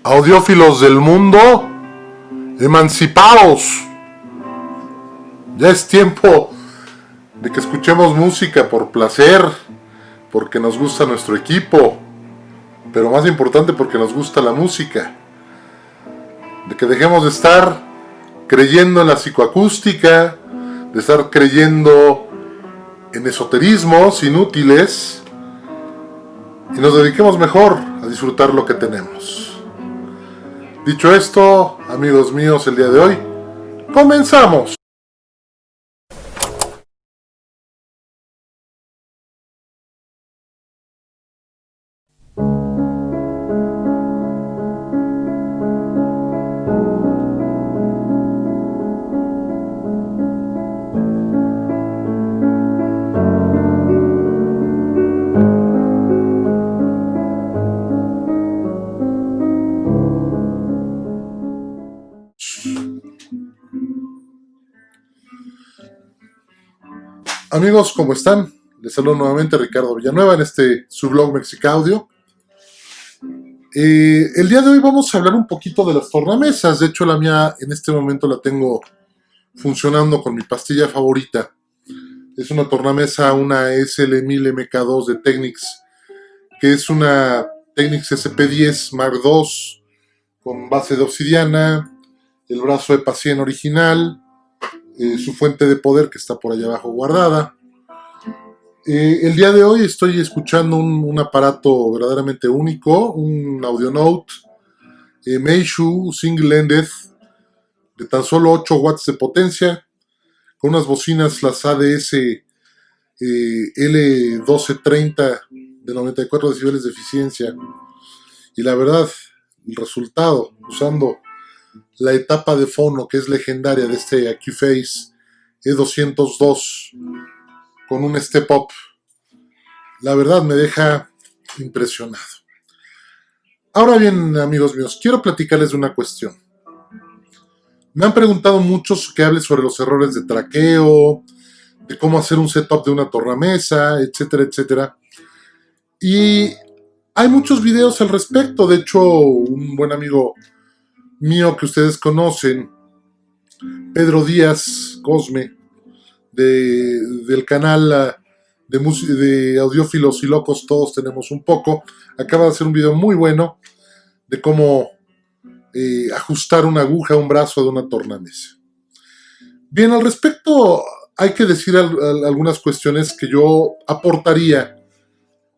Audiófilos del mundo, emancipaos. Ya es tiempo de que escuchemos música por placer, porque nos gusta nuestro equipo, pero más importante porque nos gusta la música. De que dejemos de estar creyendo en la psicoacústica, de estar creyendo en esoterismos inútiles y nos dediquemos mejor a disfrutar lo que tenemos. Dicho esto, amigos míos, el día de hoy, comenzamos. Amigos, ¿cómo están? Les saludo nuevamente Ricardo Villanueva en su blog Mexicaudio. El día de hoy vamos a hablar un poquito de las tornamesas. De hecho, la mía en este momento la tengo funcionando con mi pastilla favorita. Es una tornamesa, una SL1000MK2 de Technics, que es una Technics SP10 Mark II con base de obsidiana, el brazo de EPA100 original, su fuente de poder que está por allá abajo guardada. El día de hoy estoy escuchando un aparato verdaderamente único, un Audionote Meizu Single-Ended de tan solo 8 watts de potencia, con unas bocinas las ADS L1230 de 94 decibeles de eficiencia. Y la verdad, el resultado, usando la etapa de fono que es legendaria de este Accuphase E202 con un step up, la verdad me deja impresionado. Ahora bien, amigos míos, quiero platicarles de una cuestión. Me han preguntado muchos que hable sobre los errores de traqueo, de cómo hacer un setup de una tornamesa, etcétera, etcétera. Y hay muchos videos al respecto. De hecho, un buen amigo mío que ustedes conocen, Pedro Díaz Cosme, del canal de Audiófilos y Locos Todos Tenemos un Poco, acaba de hacer un video muy bueno de cómo ajustar una aguja a un brazo de una tornamesa. Bien, al respecto hay que decir algunas cuestiones que yo aportaría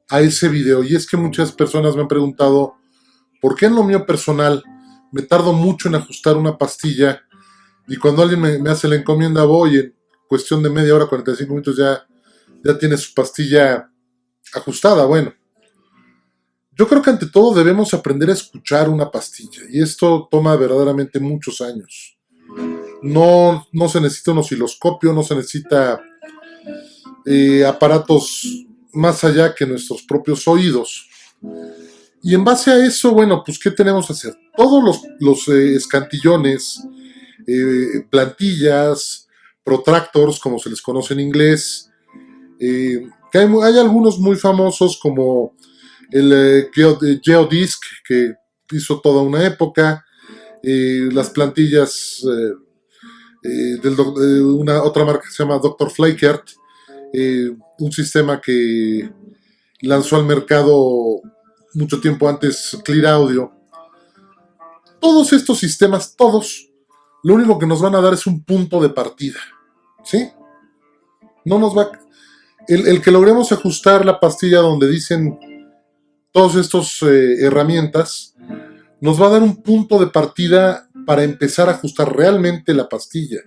a ese video, y es que muchas personas me han preguntado por qué en lo mío personal me tardo mucho en ajustar una pastilla, y cuando alguien me hace la encomienda voy en cuestión de media hora, 45 minutos ya tiene su pastilla ajustada. Bueno, yo creo que ante todo debemos aprender a escuchar una pastilla, y esto toma verdaderamente muchos años. No se necesita un osciloscopio, no se necesita aparatos más allá que nuestros propios oídos. Y en base a eso, bueno, pues ¿qué tenemos que hacer? Todos los escantillones, plantillas, protractors, como se les conoce en inglés, que hay algunos muy famosos como el Geodisc, que hizo toda una época, las plantillas una otra marca que se llama Dr. Fleikert, un sistema que lanzó al mercado mucho tiempo antes Clear Audio. Todos estos sistemas, todos, lo único que nos van a dar es un punto de partida, ¿sí? No nos va el que logremos ajustar la pastilla donde dicen todas estas herramientas, nos va a dar un punto de partida para empezar a ajustar realmente la pastilla.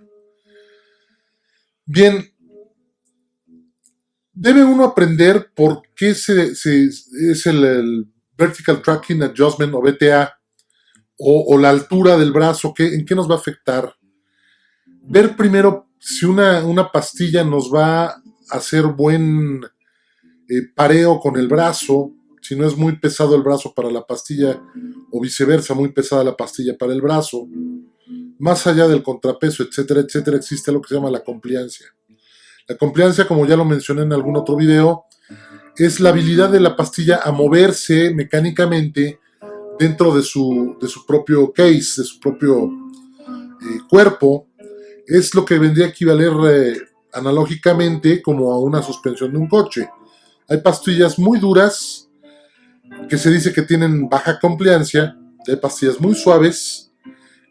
Bien, debe uno aprender por qué es el Vertical Tracking Adjustment o VTA, o la altura del brazo, en qué nos va a afectar. Ver primero si una pastilla nos va a hacer buen pareo con el brazo, si no es muy pesado el brazo para la pastilla, o viceversa, muy pesada la pastilla para el brazo. Más allá del contrapeso, etcétera, etcétera, existe lo que se llama la compliancia. La compliancia, como ya lo mencioné en algún otro video, es la habilidad de la pastilla a moverse mecánicamente dentro de su propio case, de su propio cuerpo, es lo que vendría a equivaler analógicamente como a una suspensión de un coche. Hay pastillas muy duras que se dice que tienen baja compliancia, hay pastillas muy suaves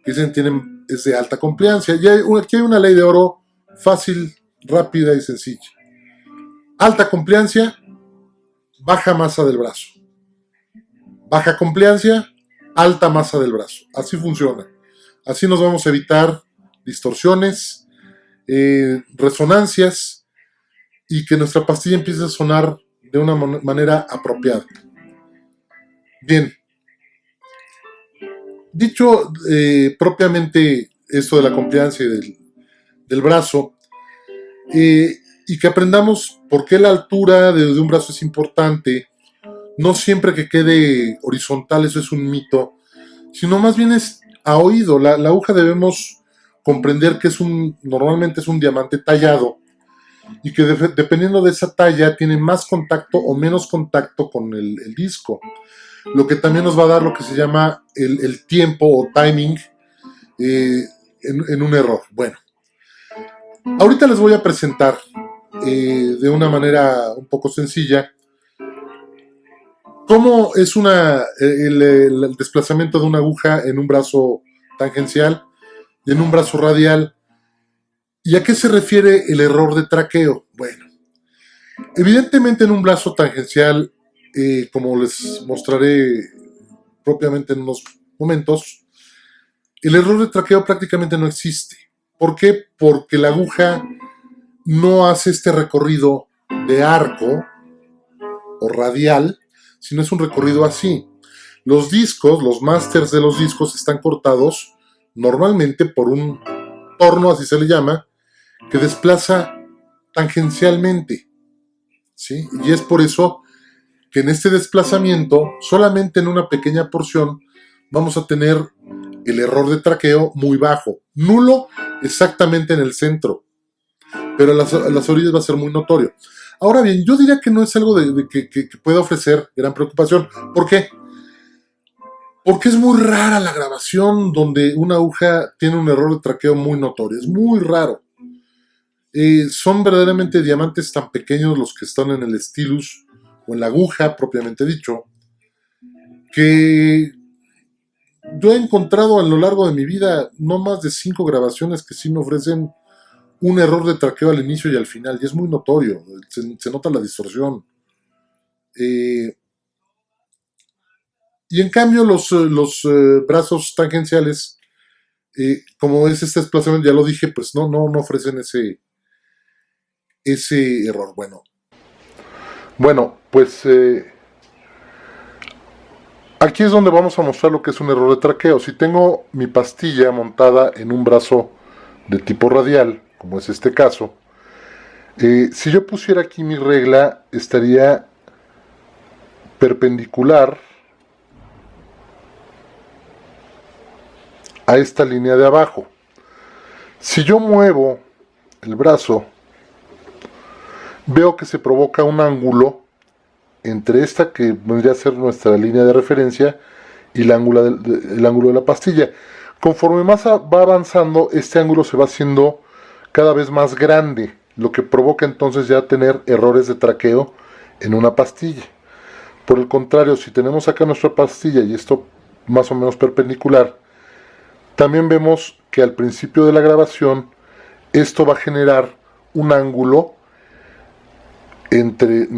que dicen es de alta compliancia, y aquí hay una ley de oro fácil, rápida y sencilla. Alta compliancia, baja masa del brazo. Baja compliancia, alta masa del brazo. Así funciona. Así nos vamos a evitar distorsiones, resonancias, y que nuestra pastilla empiece a sonar de una manera apropiada. Bien. Dicho propiamente esto de la compliancia y del brazo, y que aprendamos por qué la altura de un brazo es importante, no siempre que quede horizontal, eso es un mito, sino más bien es a oído. La aguja debemos comprender que normalmente es un diamante tallado, y que dependiendo de esa talla tiene más contacto o menos contacto con el disco, lo que también nos va a dar lo que se llama el tiempo o timing en un error. Bueno, ahorita les voy a presentar de una manera un poco sencilla cómo es el desplazamiento de una aguja en un brazo tangencial y en un brazo radial. ¿Y a qué se refiere el error de traqueo? Bueno, evidentemente en un brazo tangencial, como les mostraré propiamente en unos momentos, el error de traqueo prácticamente no existe. ¿Por qué? Porque la aguja no hace este recorrido de arco o radial, sino es un recorrido así. Los discos, los másters de los discos están cortados normalmente por un torno, así se le llama, que desplaza tangencialmente, ¿sí? Y es por eso que en este desplazamiento, solamente en una pequeña porción, vamos a tener el error de traqueo muy bajo, nulo exactamente en el centro, pero en las orillas va a ser muy notorio. Ahora bien, yo diría que no es algo que pueda ofrecer gran preocupación. ¿Por qué? Porque es muy rara la grabación donde una aguja tiene un error de traqueo muy notorio, es muy raro. Son verdaderamente diamantes tan pequeños los que están en el stylus o en la aguja propiamente dicho, que yo he encontrado a lo largo de mi vida no más de 5 grabaciones que sí me ofrecen un error de traqueo al inicio y al final, y es muy notorio, se nota la distorsión. Y en cambio los brazos tangenciales, como es este desplazamiento, ya lo dije, pues no ofrecen ese error. Bueno, pues aquí es donde vamos a mostrar lo que es un error de traqueo. Si tengo mi pastilla montada en un brazo de tipo radial, como es este caso, si yo pusiera aquí mi regla, estaría perpendicular a esta línea de abajo. Si yo muevo el brazo, veo que se provoca un ángulo entre esta que vendría a ser nuestra línea de referencia y el ángulo de la pastilla. Conforme más va avanzando, este ángulo se va haciendo cada vez más grande, lo que provoca entonces ya tener errores de traqueo en una pastilla. Por el contrario, si tenemos acá nuestra pastilla y esto más o menos perpendicular, también vemos que al principio de la grabación esto va a generar un ángulo entre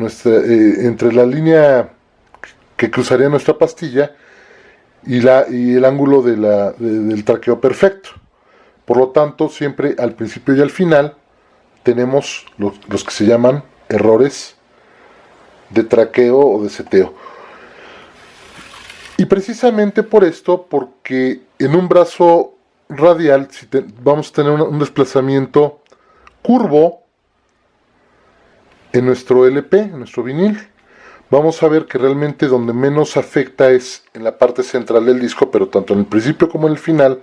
la línea que cruzaría nuestra pastilla y el ángulo del traqueo perfecto. Por lo tanto, siempre al principio y al final tenemos los que se llaman errores de traqueo o de seteo. Y precisamente por esto, porque en un brazo radial vamos a tener un desplazamiento curvo en nuestro LP, en nuestro vinil, vamos a ver que realmente donde menos afecta es en la parte central del disco, pero tanto en el principio como en el final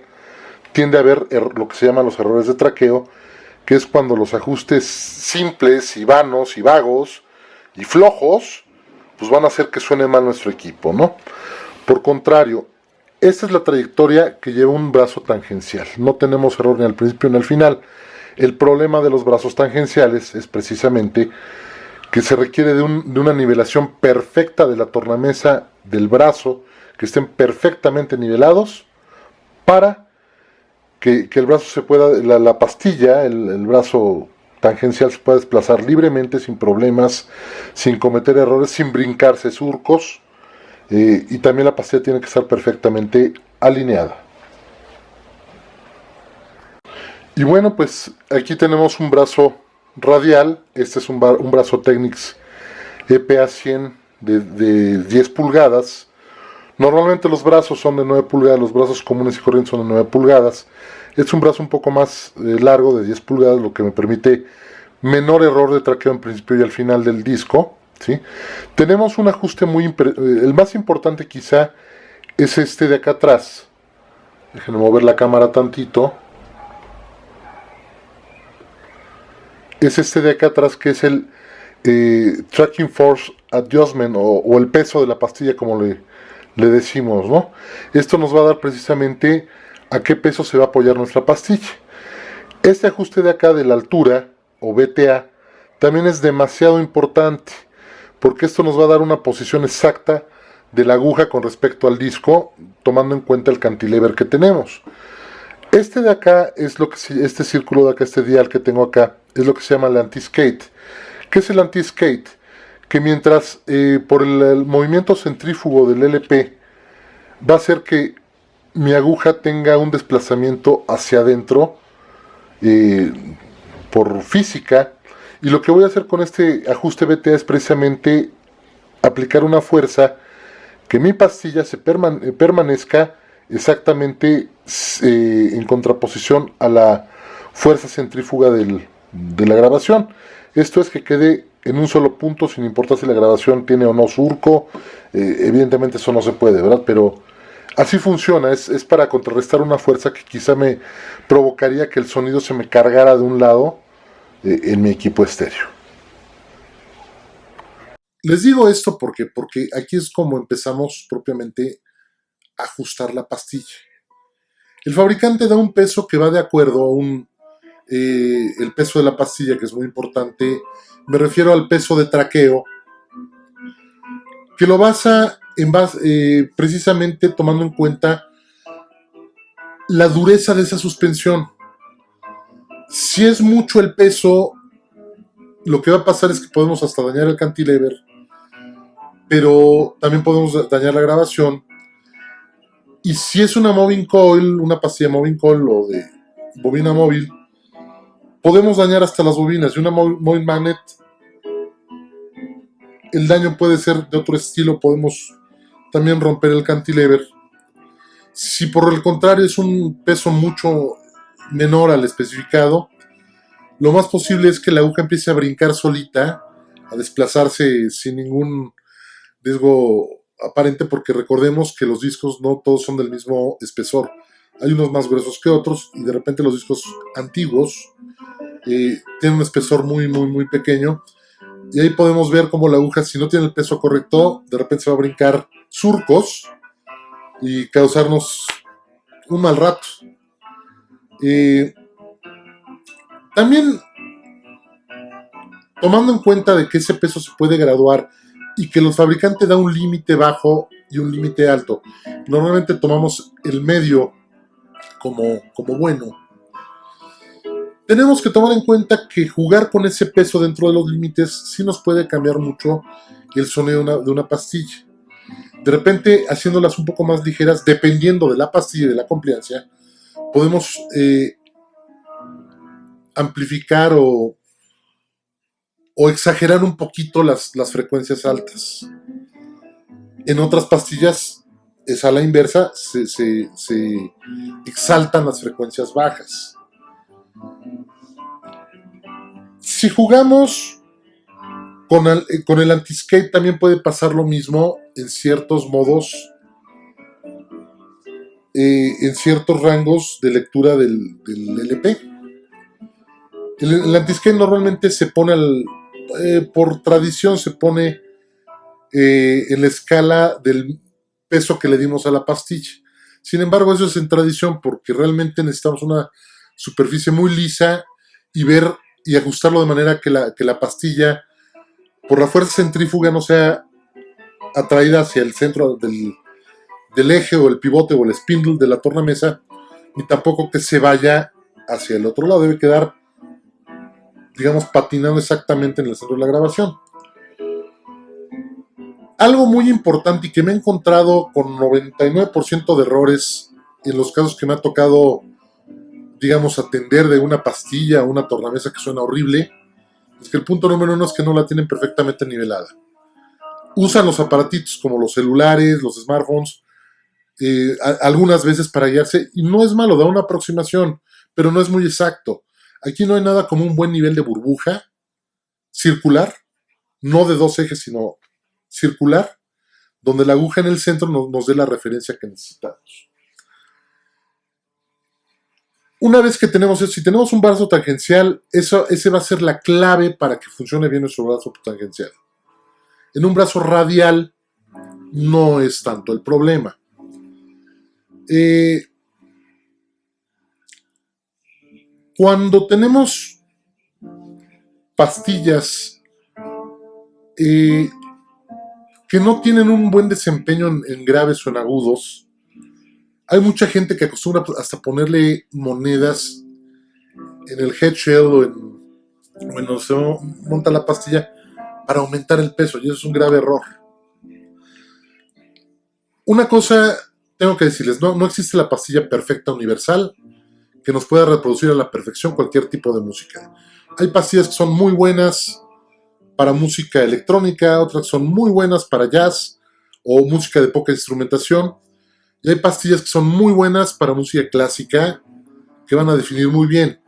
tiende a haber lo que se llaman los errores de traqueo, que es cuando los ajustes simples y vanos y vagos y flojos pues van a hacer que suene mal nuestro equipo, ¿no? Por contrario, esta es la trayectoria que lleva un brazo tangencial. No tenemos error ni al principio ni al final. El problema de los brazos tangenciales es precisamente que se requiere de una nivelación perfecta de la tornamesa del brazo, que estén perfectamente nivelados para que el brazo se pueda, la pastilla, el brazo tangencial se pueda desplazar libremente, sin problemas, sin cometer errores, sin brincarse surcos, y también la pastilla tiene que estar perfectamente alineada. Y bueno, pues aquí tenemos un brazo radial. Este es un brazo Technics EPA 100 de 10 pulgadas. Normalmente los brazos son de 9 pulgadas, los brazos comunes y corrientes son de 9 pulgadas. Es un brazo un poco más largo, de 10 pulgadas, lo que me permite menor error de traqueo en principio y al final del disco, ¿sí? Tenemos un ajuste el más importante quizá es este de acá atrás. Déjenme mover la cámara tantito. Es este de acá atrás, que es el Tracking Force Adjustment, o el peso de la pastilla, como le decimos, ¿no? Esto nos va a dar precisamente a qué peso se va a apoyar nuestra pastilla. Este ajuste de acá de la altura, o BTA, también es demasiado importante, porque esto nos va a dar una posición exacta de la aguja con respecto al disco, tomando en cuenta el cantilever que tenemos. Este de acá es lo que este círculo de acá, este dial que tengo acá, es lo que se llama el anti-skate. ¿Qué es el anti-skate? Que mientras por el movimiento centrífugo del LP va a hacer que mi aguja tenga un desplazamiento hacia adentro por física, y lo que voy a hacer con este ajuste BTA es precisamente aplicar una fuerza que mi pastilla permanezca exactamente en contraposición a la fuerza centrífuga de la grabación. Esto es que quede en un solo punto, sin importar si la grabación tiene o no surco. Evidentemente eso no se puede, ¿verdad? Pero así funciona, es para contrarrestar una fuerza que quizá me provocaría que el sonido se me cargara de un lado en mi equipo estéreo. Les digo esto porque aquí es como empezamos propiamente a ajustar la pastilla. El fabricante da un peso que va de acuerdo a el peso de la pastilla, que es muy importante. Me refiero al peso de traqueo, que lo basa precisamente tomando en cuenta la dureza de esa suspensión. Si es mucho el peso, lo que va a pasar es que podemos hasta dañar el cantilever, pero también podemos dañar la grabación. Y si es una moving coil, una pastilla moving coil o de bobina móvil, podemos dañar hasta las bobinas. Y una moving magnet, el daño puede ser de otro estilo, podemos también romper el cantilever. Si por el contrario es un peso mucho menor al especificado, lo más posible es que la aguja empiece a brincar solita, a desplazarse sin ningún riesgo aparente, porque recordemos que los discos no todos son del mismo espesor. Hay unos más gruesos que otros, y de repente los discos antiguos tienen un espesor muy, muy, muy pequeño. Y ahí podemos ver cómo la aguja, si no tiene el peso correcto, de repente se va a brincar surcos y causarnos un mal rato. También, tomando en cuenta de que ese peso se puede graduar y que los fabricantes dan un límite bajo y un límite alto, normalmente tomamos el medio como bueno. Tenemos que tomar en cuenta que jugar con ese peso dentro de los límites sí nos puede cambiar mucho el sonido de una pastilla. De repente, haciéndolas un poco más ligeras, dependiendo de la pastilla y de la compliancia, podemos amplificar o exagerar un poquito las frecuencias altas. En otras pastillas es a la inversa, se exaltan las frecuencias bajas. Si jugamos con el anti-skate, también puede pasar lo mismo en ciertos modos, en ciertos rangos de lectura del LP. El anti-skate normalmente se pone por tradición se pone en la escala peso que le dimos a la pastilla. Sin embargo, eso es en tradición porque realmente necesitamos una superficie muy lisa y ver y ajustarlo de manera que la pastilla, por la fuerza centrífuga, no sea atraída hacia el centro del eje o el pivote o el spindle de la tornamesa, ni tampoco que se vaya hacia el otro lado. Debe quedar, digamos, patinando exactamente en el centro de la grabación. Algo muy importante y que me he encontrado con 99% de errores en los casos que me ha tocado, digamos, atender de una pastilla o una tornamesa que suena horrible, es que el punto número 1 es que no la tienen perfectamente nivelada. Usan los aparatitos como los celulares, los smartphones, algunas veces para guiarse, y no es malo, da una aproximación, pero no es muy exacto. Aquí no hay nada como un buen nivel de burbuja circular, no de dos ejes, sino circular, donde la aguja en el centro nos dé la referencia que necesitamos. Una vez que tenemos eso, si tenemos un brazo tangencial, ese va a ser la clave para que funcione bien nuestro brazo tangencial. En un brazo radial no es tanto el problema. Cuando tenemos pastillas que no tienen un buen desempeño en graves o en agudos, hay mucha gente que acostumbra hasta ponerle monedas en el head shell o en donde se monta la pastilla para aumentar el peso, y eso es un grave error. Una cosa tengo que decirles, no existe la pastilla perfecta universal que nos pueda reproducir a la perfección cualquier tipo de música. Hay pastillas que son muy buenas para música electrónica, otras que son muy buenas para jazz o música de poca instrumentación, y hay pastillas que son muy buenas para música clásica que van a definir muy bien.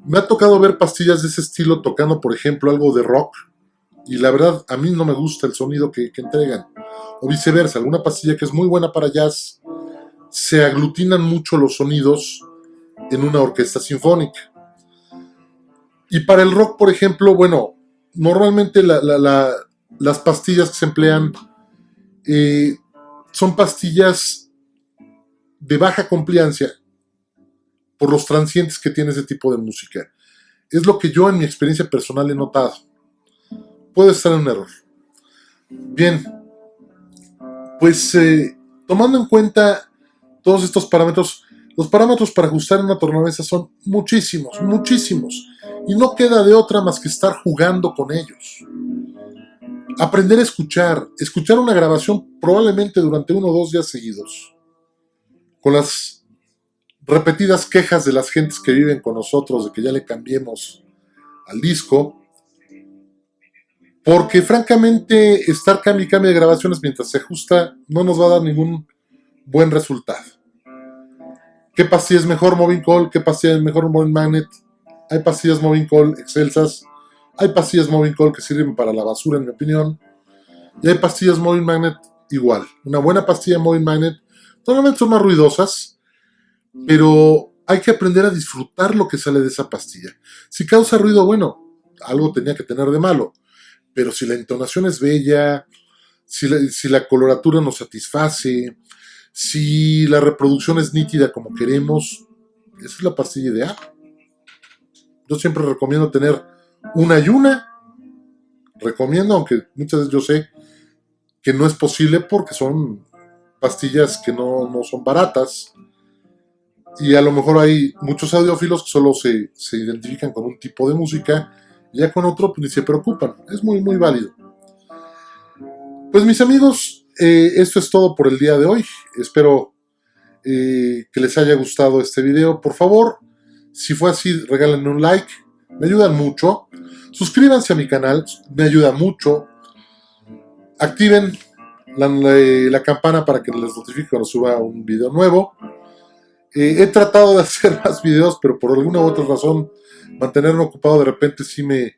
Me ha tocado ver pastillas de ese estilo tocando, por ejemplo, algo de rock, y la verdad a mí no me gusta el sonido que entregan. O viceversa, alguna pastilla que es muy buena para jazz, se aglutinan mucho los sonidos en una orquesta sinfónica. Y para el rock, por ejemplo, bueno, normalmente las pastillas que se emplean son pastillas de baja compliancia por los transientes que tiene ese tipo de música. Es lo que yo en mi experiencia personal he notado. Puede estar en un error. Bien, pues tomando en cuenta todos estos parámetros, los parámetros para ajustar una tornamesa son muchísimos, muchísimos, y no queda de otra más que estar jugando con ellos. Aprender a escuchar una grabación probablemente durante 1 o 2 días seguidos, con las repetidas quejas de las gentes que viven con nosotros de que ya le cambiemos al disco, porque francamente estar cambio y cambio de grabaciones mientras se ajusta no nos va a dar ningún buen resultado. ¿Qué pastilla es mejor, Moving Call? ¿Qué pastilla es mejor, Moving Magnet? Hay pastillas Moving Call excelsas, hay pastillas Moving Call que sirven para la basura, en mi opinión, y hay pastillas Moving Magnet igual. Una buena pastilla Moving Magnet normalmente son más ruidosas, pero hay que aprender a disfrutar lo que sale de esa pastilla. Si causa ruido, bueno, algo tenía que tener de malo, pero si la entonación es bella, si la coloratura nos satisface, si la reproducción es nítida como queremos, esa es la pastilla ideal. Yo siempre recomiendo tener una y una. Recomiendo, aunque muchas veces yo sé que no es posible porque son pastillas que no son baratas. Y a lo mejor hay muchos audiófilos que solo se identifican con un tipo de música, y ya con otro pues ni se preocupan. Es muy, muy válido. Pues mis amigos, esto es todo por el día de hoy. Espero que les haya gustado este video. Por favor, si fue así, regálenme un like. Me ayudan mucho. Suscríbanse a mi canal, me ayuda mucho. Activen la campana para que les notifique cuando suba un video nuevo. He tratado de hacer más videos, pero por alguna u otra razón mantenerme ocupado de repente sí me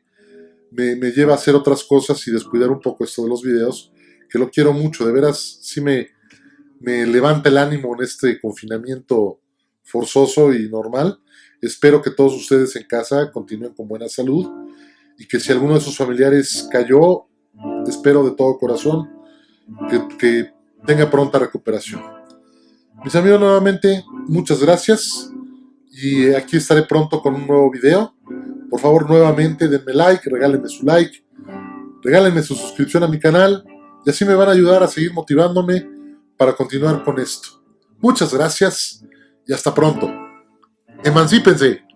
lleva a hacer otras cosas y descuidar un poco esto de los videos, que lo quiero mucho, de veras sí me levanta el ánimo en este confinamiento forzoso y normal. Espero que todos ustedes en casa continúen con buena salud, y que si alguno de sus familiares cayó, espero de todo corazón que tenga pronta recuperación. Mis amigos, nuevamente, muchas gracias y aquí estaré pronto con un nuevo video. Por favor, nuevamente denme like, regálenme su like, regálenme su suscripción a mi canal y así me van a ayudar a seguir motivándome para continuar con esto. Muchas gracias y hasta pronto. Emancípense.